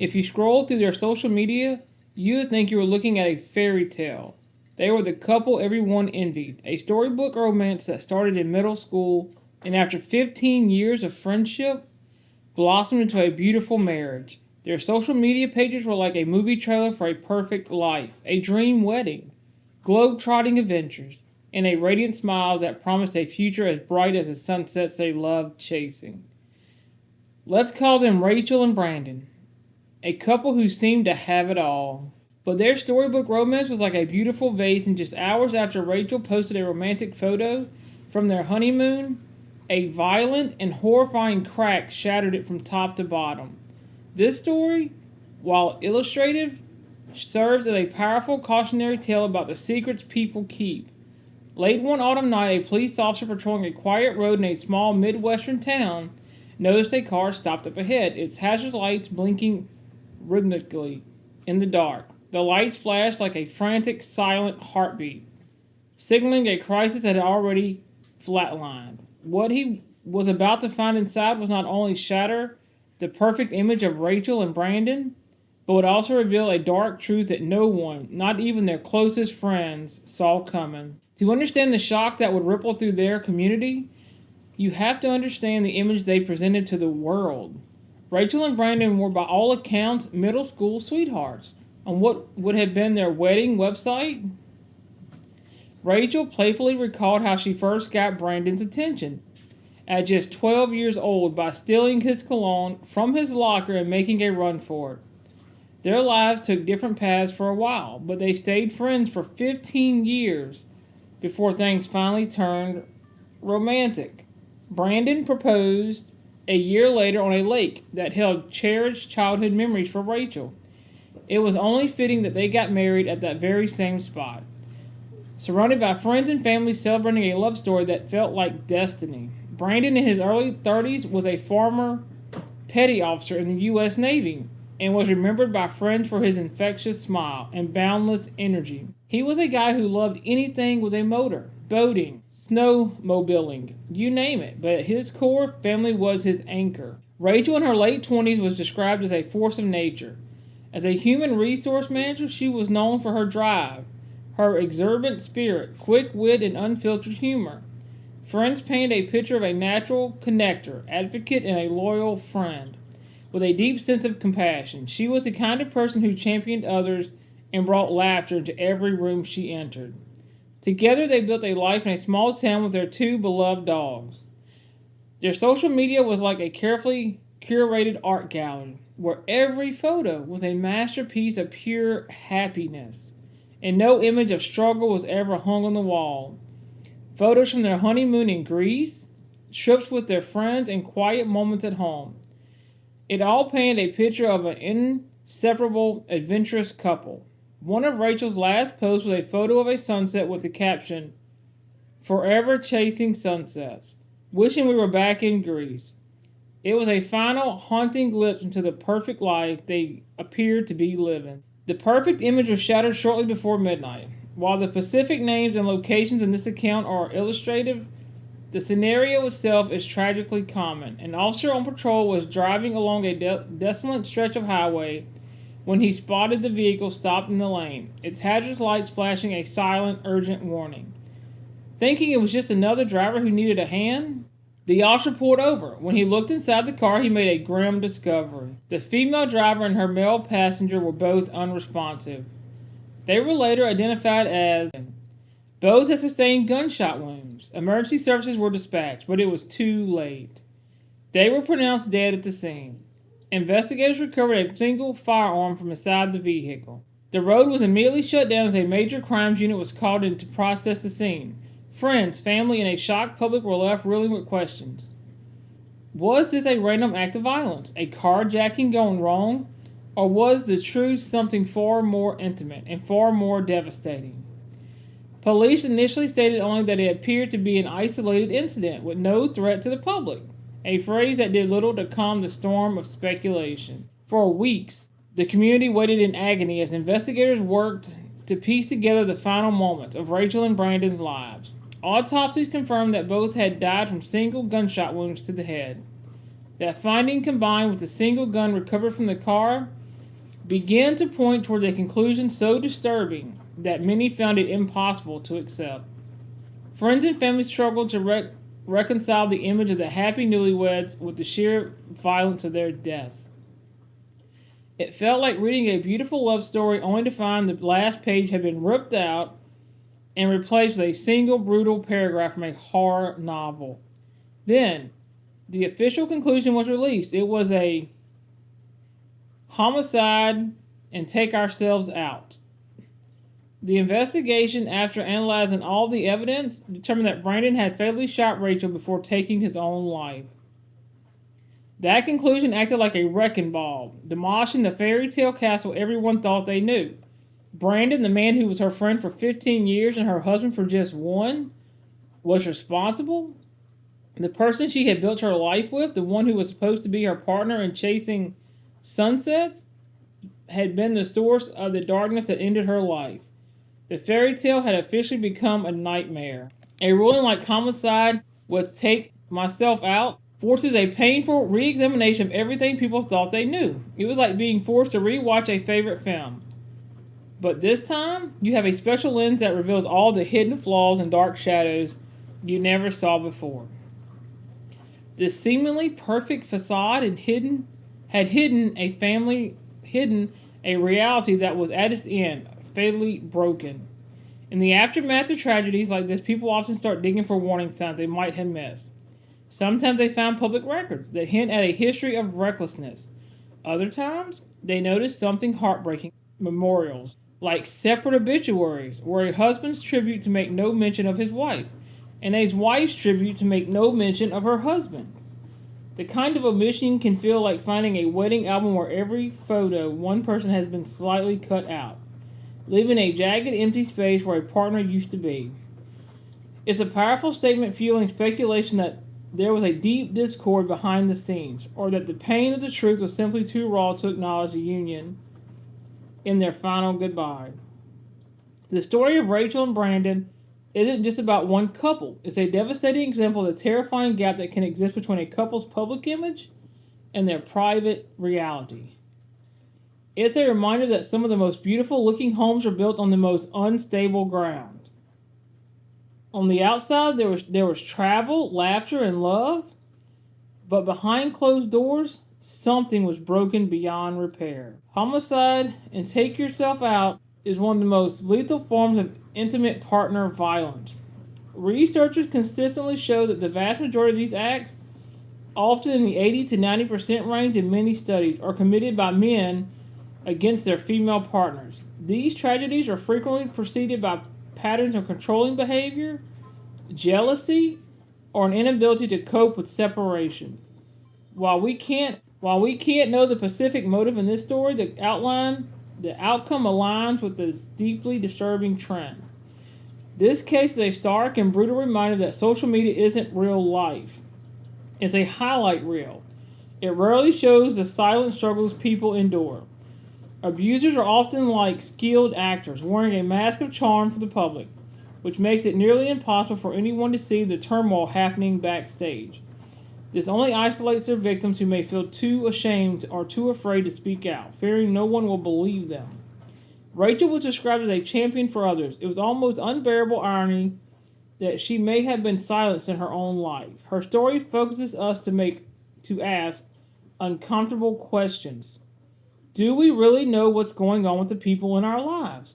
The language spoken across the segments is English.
If you scroll through their social media, you would think you were looking at a fairy tale. They were the couple everyone envied, a storybook romance that started in middle school and after 15 years of friendship, blossomed into a beautiful marriage. Their social media pages were like a movie trailer for a perfect life, a dream wedding, globe-trotting adventures, and a radiant smile that promised a future as bright as the sunsets they loved chasing. Let's call them Rachel and Brandon, a couple who seemed to have it all. But their storybook romance was like a beautiful vase, and just hours after Rachel posted a romantic photo from their honeymoon, a violent and horrifying crack shattered it from top to bottom. This story, while illustrative, serves as a powerful cautionary tale about the secrets people keep. Late one autumn night, a police officer patrolling a quiet road in a small Midwestern town noticed a car stopped up ahead, its hazard lights blinking rhythmically in the dark. The lights flashed like a frantic, silent heartbeat, signaling a crisis that had already flatlined. What he was about to find inside was not only shatter the perfect image of Rachel and Brandon, but would also reveal a dark truth that no one, not even their closest friends, saw coming. To understand the shock that would ripple through their community, you have to understand the image they presented to the world. Rachel and Brandon were, by all accounts, middle school sweethearts. On what would have been their wedding website, Rachel playfully recalled how she first got Brandon's attention at just 12 years old by stealing his cologne from his locker and making a run for it. Their lives took different paths for a while, but they stayed friends for 15 years before things finally turned romantic. Brandon proposed a year later on a lake that held cherished childhood memories for Rachel. It was only fitting that they got married at that very same spot, surrounded by friends and family celebrating a love story that felt like destiny. Brandon, in his early 30s, was a former petty officer in the U.S. Navy and was remembered by friends for his infectious smile and boundless energy. He was a guy who loved anything with a motor, boating, snowmobiling, you name it, but at his core, family was his anchor. Rachel, in her late 20s, was described as a force of nature. As a human resource manager, she was known for her drive, her exuberant spirit, quick wit, and unfiltered humor. Friends painted a picture of a natural connector, advocate, and a loyal friend. With a deep sense of compassion, she was the kind of person who championed others and brought laughter into every room she entered. Together, they built a life in a small town with their two beloved dogs. Their social media was like a carefully curated art gallery, where every photo was a masterpiece of pure happiness, and no image of struggle was ever hung on the wall. Photos from their honeymoon in Greece, trips with their friends, and quiet moments at home. It all painted a picture of an inseparable, adventurous couple. One of Rachel's last posts was a photo of a sunset with the caption, "Forever chasing sunsets, wishing we were back in Greece." It was a final haunting glimpse into the perfect life they appeared to be living. The perfect image was shattered shortly before midnight. While the specific names and locations in this account are illustrative, the scenario itself is tragically common. An officer on patrol was driving along a desolate stretch of highway when he spotted the vehicle stopped in the lane, its hazard lights flashing a silent, urgent warning. Thinking it was just another driver who needed a hand, the officer pulled over. When he looked inside the car, he made a grim discovery. The female driver and her male passenger were both unresponsive. They were later identified as both had sustained gunshot wounds. Emergency services were dispatched, but it was too late. They were pronounced dead at the scene. Investigators recovered a single firearm from inside the vehicle. The road was immediately shut down as a major crimes unit was called in to process the scene. Friends, family, and a shocked public were left reeling with questions. Was this a random act of violence, a carjacking gone wrong, or was the truth something far more intimate and far more devastating? Police initially stated only that it appeared to be an isolated incident with no threat to the public, a phrase that did little to calm the storm of speculation. For weeks, the community waited in agony as investigators worked to piece together the final moments of Rachel and Brandon's lives. Autopsies confirmed that both had died from single gunshot wounds to the head. That finding, combined with the single gun recovered from the car, began to point toward a conclusion so disturbing that many found it impossible to accept. Friends and family struggled to reconcile the image of the happy newlyweds with the sheer violence of their deaths. It felt like reading a beautiful love story only to find the last page had been ripped out and replaced with a single brutal paragraph from a horror novel. Then, the official conclusion was released. It was a homicide and take ourselves out. The investigation, after analyzing all the evidence, determined that Brandon had fatally shot Rachel before taking his own life. That conclusion acted like a wrecking ball, demolishing the fairy tale castle everyone thought they knew. Brandon, the man who was her friend for 15 years and her husband for just one, was responsible. The person she had built her life with, the one who was supposed to be her partner in chasing sunsets, had been the source of the darkness that ended her life. The fairy tale had officially become a nightmare. A ruling like homicide would take myself out forces a painful re-examination of everything people thought they knew. It was like being forced to re-watch a favorite film. But this time, you have a special lens that reveals all the hidden flaws and dark shadows you never saw before. This seemingly perfect facade had hidden a reality that was at its end, fatally broken. In the aftermath of tragedies like this, people often start digging for warning signs they might have missed. Sometimes they find public records that hint at a history of recklessness. Other times, they notice something heartbreaking: memorials, like separate obituaries, where a husband's tribute to make no mention of his wife, and a wife's tribute to make no mention of her husband. The kind of omission can feel like finding a wedding album where every photo one person has been slightly cut out, leaving a jagged, empty space where a partner used to be. It's a powerful statement fueling speculation that there was a deep discord behind the scenes, or that the pain of the truth was simply too raw to acknowledge the union in their final goodbye. The story of Rachel and Brandon isn't just about one couple. It's a devastating example of the terrifying gap that can exist between a couple's public image and their private reality. It's a reminder that some of the most beautiful looking homes are built on the most unstable ground. On the outside, there was travel, laughter, and love, but behind closed doors, something was broken beyond repair. Homicide and take yourself out is one of the most lethal forms of intimate partner violence. Researchers consistently show that the vast majority of these acts, often in the 80 to 90% range in many studies, are committed by men against their female partners. These tragedies are frequently preceded by patterns of controlling behavior, jealousy, or an inability to cope with separation. While we can't know the specific motive in this story, the outcome aligns with this deeply disturbing trend. This case is a stark and brutal reminder that social media isn't real life. It's a highlight reel. It rarely shows the silent struggles people endure. Abusers are often like skilled actors, wearing a mask of charm for the public, which makes it nearly impossible for anyone to see the turmoil happening backstage. This only isolates their victims, who may feel too ashamed or too afraid to speak out, fearing no one will believe them. Rachel was described as a champion for others. It was almost unbearable irony that she may have been silenced in her own life. Her story focuses us to ask uncomfortable questions. Do we really know what's going on with the people in our lives?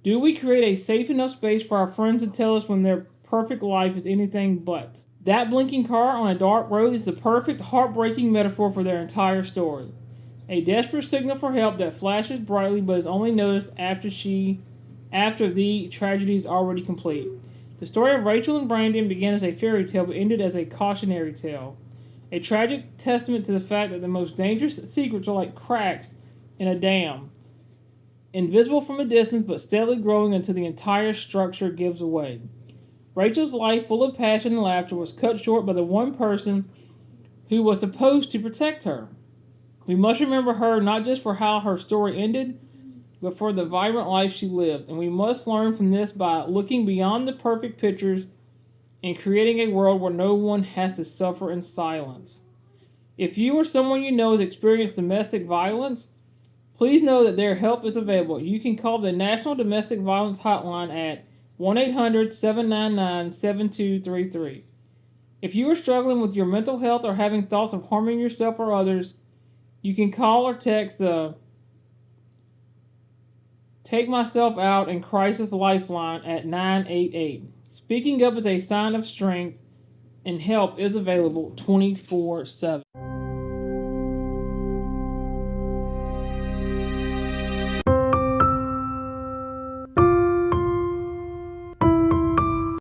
Do we create a safe enough space for our friends to tell us when their perfect life is anything but? That blinking car on a dark road is the perfect, heartbreaking metaphor for their entire story. A desperate signal for help that flashes brightly but is only noticed after the tragedy is already complete. The story of Rachel and Brandon began as a fairy tale but ended as a cautionary tale. A tragic testament to the fact that the most dangerous secrets are like cracks in a dam, invisible from a distance but steadily growing until the entire structure gives away. Rachel's life, full of passion and laughter, was cut short by the one person who was supposed to protect her. We must remember her not just for how her story ended, but for the vibrant life she lived. And we must learn from this by looking beyond the perfect pictures and creating a world where no one has to suffer in silence. If you or someone you know has experienced domestic violence, Please know that their help is available. You can call the National Domestic Violence Hotline at 1-800-799-7233. If you are struggling with your mental health or having thoughts of harming yourself or others, you can call or text the Take Myself Out and Crisis Lifeline at 988. Speaking up is a sign of strength, and help is available 24/7.